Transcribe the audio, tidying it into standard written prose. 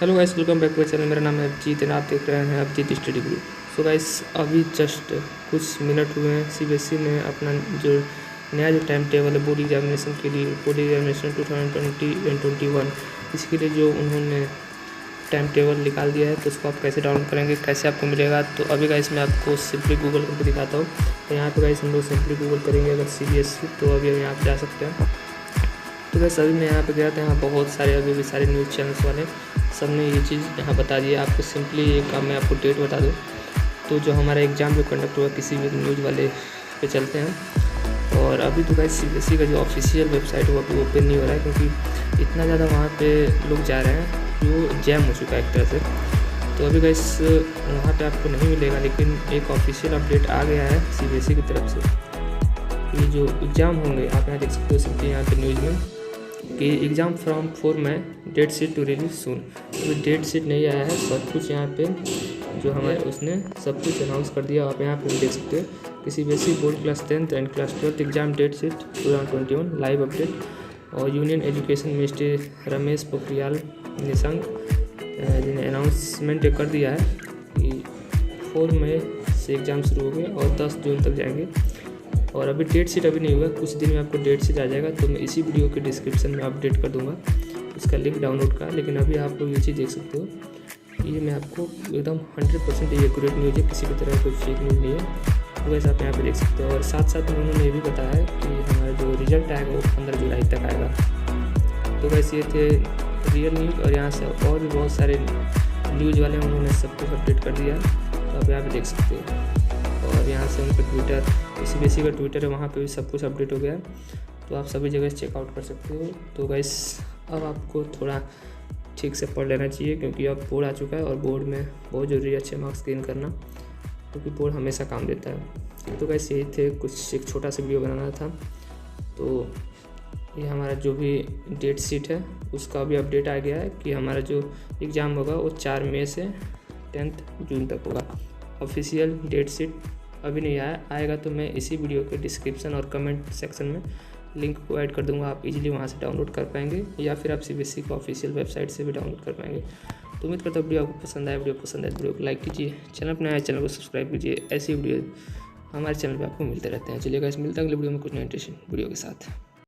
Hello guys, welcome back to channel. मेरा नाम है अभिजीत और आप देख रहे हैं Abhijeet study group. So guys, अभी जस्ट कुछ मिनट हुए हैं सीबीएसई ने अपना जो नया जो टाइम टेबल है बोर्ड एग्जामिनेशन के लिए, बोर्ड एग्जामिनेशन 2020-21, इसके लिए जो उन्होंने टाइम टेबल निकाल दिया है, तो उसको आप कैसे डाउनलोड करेंगे, कैसे आपको मिलेगा। तो अभी गाइस मैं आपको सिंपली गूगल करके दिखाता हूँ। तो यहाँ पे गाइस हम लोग सिंपली गूगल करेंगे अगर सीबीएसई, तो अभी हम यहाँ पर जा सकते हैं। तो गाइस अभी मैं यहाँ पे गया था, यहाँ बहुत सारे अभी भी सारे न्यूज़ चैनल्स वाले सब ने ये चीज़ यहाँ बता दी है। आपको सिंपली एक मैं आपको डेट बता दूँ, तो जो हमारा एग्ज़ाम जो कंडक्ट हुआ किसी भी न्यूज़ वाले पे चलते हैं। और अभी तो गाइस सीबीएसई का जो ऑफिशियल वेबसाइट है वो अभी ओपन नहीं हो रहा है, क्योंकि इतना ज़्यादा वहाँ पे लोग जा रहे हैं, जो जैम हो चुका है एक तरह से। तो अभी गाइस वहाँ पे आपको नहीं मिलेगा, लेकिन एक ऑफिशियल अपडेट आ गया है सीबीएसई की तरफ से। ये जो एग्ज़ाम होंगे आप यहाँ देख सकते हो सिंपली यहाँ पे न्यूज़ में कि exam from 4 May, date sheet to release soon. तो डेट शीट नहीं आया है, सब कुछ यहाँ पे जो हमारे उसने सब कुछ अनाउंस कर दिया। आप यहाँ पे देख सकते हो कि CBSE board class 10th and class 12th exam date sheet 2021 live update. और union education ministry Ramesh Pokhriyal Nishank जिन्हें अनाउंसमेंट कर दिया है कि 4 मई से एग्ज़ाम शुरू हो गए और 10 जून तक जाएंगे। और अभी डेट शीट अभी नहीं हुआ, कुछ दिन में आपको डेट शीट आ जाएगा। तो मैं इसी वीडियो के डिस्क्रिप्शन में अपडेट कर दूंगा इसका लिंक डाउनलोड का। लेकिन अभी आप लोग ये चीज़ देख सकते हो, ये मैं आपको एकदम 100% ये एक्यूरेट न्यूज़ है, किसी भी तरह कोई फेक न्यूज़ नहीं है। तो वैसे आप यहाँ पे देख सकते हो। और साथ साथ में उन्होंने ये भी बताया है कि हमारा जो रिजल्ट आएगा वो 15 जुलाई तक आएगा। तो वैसे ये थे रियल न्यूज़, और यहाँ से और भी बहुत सारे न्यूज़ वाले उन्होंने सब कुछ अपडेट कर दिया। तो आप यहाँ पर देख सकते हो। और यहाँ से उनका ट्विटर, सीबीएसई का ट्विटर है, वहाँ पे भी सब कुछ अपडेट हो गया है। तो आप सभी जगह चेकआउट कर सकते हो। तो गाइस अब आपको थोड़ा ठीक से पढ़ लेना चाहिए, क्योंकि अब बोर्ड आ चुका है और बोर्ड में बहुत ज़रूरी है अच्छे मार्क्स गेन करना, क्योंकि बोर्ड हमेशा काम देता है। तो गाइस यही थे, कुछ एक छोटा सा वीडियो बनाना था। तो ये हमारा जो भी डेट शीट है उसका भी अपडेट आ गया है कि हमारा जो एग्ज़ाम होगा वो 4 मई से 10 जून तक होगा। ऑफिशियल डेट शीट अभी नहीं आएगा, तो मैं इसी वीडियो के डिस्क्रिप्शन और कमेंट सेक्शन में लिंक को ऐड कर दूंगा। आप इजीली वहां से डाउनलोड कर पाएंगे, या फिर आप सीबीएसई का ऑफिशियल वेबसाइट से भी डाउनलोड कर पाएंगे। तो उम्मीद करता हूँ वीडियो आपको पसंद आए। वीडियो पसंद आए वीडियो को लाइक कीजिए, चैनल पर नया चैनल को सब्सक्राइब कीजिए। ऐसी वीडियो हमारे चैनल पर आपको मिलते रहते हैं। चलिए गाइस, मिलते हैं अगले वीडियो में कुछ नए इंटरेस्टिंग वीडियो के साथ।